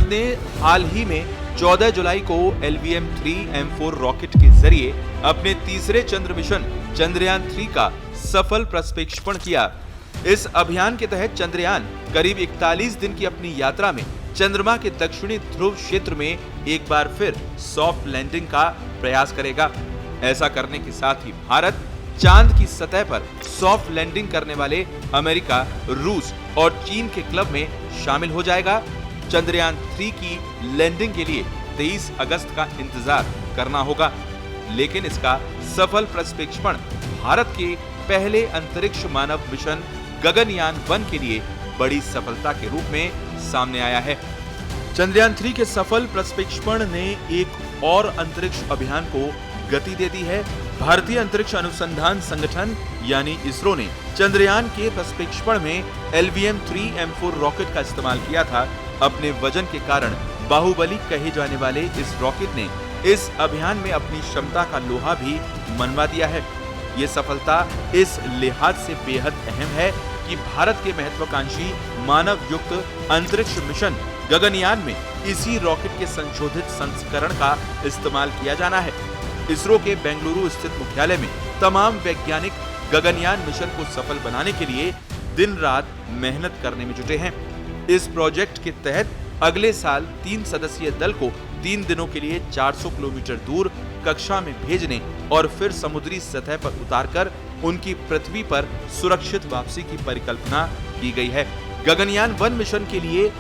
ने हाल ही में 14 जुलाई को LVM-3 M4 रॉकेट के जरिए अपने तीसरे चंद्र मिशन चंद्रयान 3 का सफल प्रक्षेपण किया। इस अभियान के तहत चंद्रयान करीब 41 दिन की अपनी यात्रा में चंद्रमा के दक्षिणी ध्रुव क्षेत्र में एक बार फिर सॉफ्ट लैंडिंग का प्रयास करेगा। ऐसा करने के साथ ही भारत चांद की सतह पर सॉफ्ट लैंडिंग करने वाले अमेरिका, रूस और चीन के क्लब में शामिल हो जाएगा। चंद्रयान 3 की लैंडिंग के लिए 23 अगस्त का इंतजार करना होगा, लेकिन इसका सफल प्रक्षेपण भारत के पहले अंतरिक्ष मानव मिशन गगनयान 1 के लिए बड़ी सफलता के रूप में सामने आया है। चंद्रयान 3 के सफल प्रक्षेपण ने एक और अंतरिक्ष अभियान को गति दे दी है। भारतीय अंतरिक्ष अनुसंधान संगठन यानी इसरो ने चंद्रयान के प्रक्षेपण में LVM-3 M4 रॉकेट का इस्तेमाल किया था। अपने वजन के कारण बाहुबली कहे जाने वाले इस रॉकेट ने इस अभियान में अपनी क्षमता का लोहा भी मनवा दिया है। ये सफलता इस लिहाज से बेहद अहम है कि भारत के महत्वाकांक्षी मानव युक्त अंतरिक्ष मिशन गगनयान में इसी रॉकेट के संशोधित संस्करण का इस्तेमाल किया जाना है। इसरो के बेंगलुरु स्थित मुख्यालय में तमाम वैज्ञानिक गगनयान मिशन को सफल बनाने के लिए दिन रात मेहनत करने में जुटे हैं। इस प्रोजेक्ट के तहत अगले साल 3 सदस्यीय दल को 3 दिनों के लिए 400 किलोमीटर दूर कक्षा में भेजने और फिर समुद्री सतह पर उतारकर उनकी पृथ्वी पर सुरक्षित वापसी की परिकल्पना की गई है। गगनयान 1 मिशन के लिए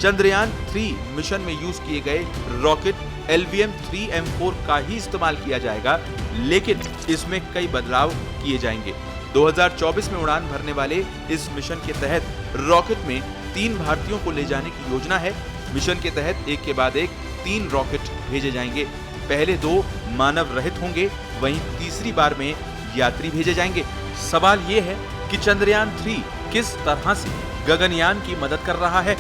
चंद्रयान 3 मिशन में यूज किए गए रॉकेट LVM-3 M4 का ही इस्तेमाल किया जाएगा, लेकिन इसमें कई बदलाव किए जाएंगे। 2024 में उड़ान भरने वाले इस मिशन के तहत रॉकेट में 3 भारतीयों को ले जाने की योजना है। मिशन के तहत एक के बाद एक 3 रॉकेट भेजे जाएंगे। पहले 2 मानव रहित होंगे, वहीं तीसरी बार में यात्री भेजे जाएंगे। सवाल ये है कि चंद्रयान 3 किस तरह से गगनयान की मदद कर रहा है।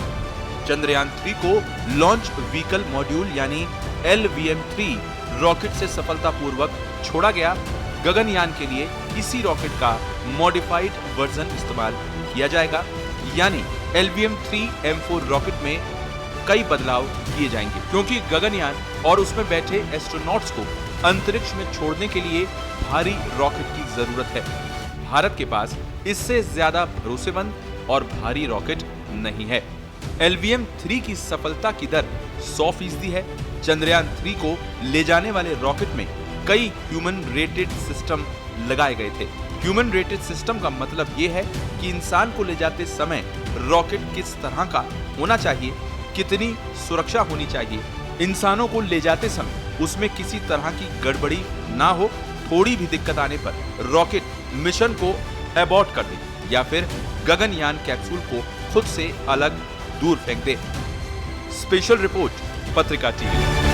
चंद्रयान 3 को लॉन्च व्हीकल मॉड्यूल यानी LVM-3 रॉकेट से सफलतापूर्वक छोड़ा गया। गगनयान के लिए इसी रॉकेट का मॉडिफाइड वर्जन इस्तेमाल किया जाएगा, यानी LVM-3 M4 रॉकेट में कई बदलाव किए जाएंगे, क्योंकि गगनयान और उसमें बैठे एस्ट्रोनॉट्स को अंतरिक्ष में छोड़ने के लिए भारी रॉकेट की जरूरत है। भारत के पास इससे ज्यादा भरोसेमंद और भारी रॉकेट नहीं है। LVM-3 की सफलता की दर 100% है। चंद्रयान 3 को ले जाने वाले रॉकेट में कई ह्यूमन रेटेड सिस्टम लगाए गए थे। ह्यूमन रेटेड सिस्टम का मतलब ये है कि इंसान को ले जाते समय रॉकेट किस तरह का होना चाहिए, कितनी सुरक्षा होनी चाहिए, इंसानों को ले जाते समय उसमें किसी तरह की गड़बड़ी ना हो, थोड़ी भी दिक्कत आने पर रॉकेट मिशन को एबॉर्ट कर दे या फिर गगनयान कैप्सूल को खुद से अलग दूर फेंक दे। स्पेशल रिपोर्ट, पत्रिका टीवी।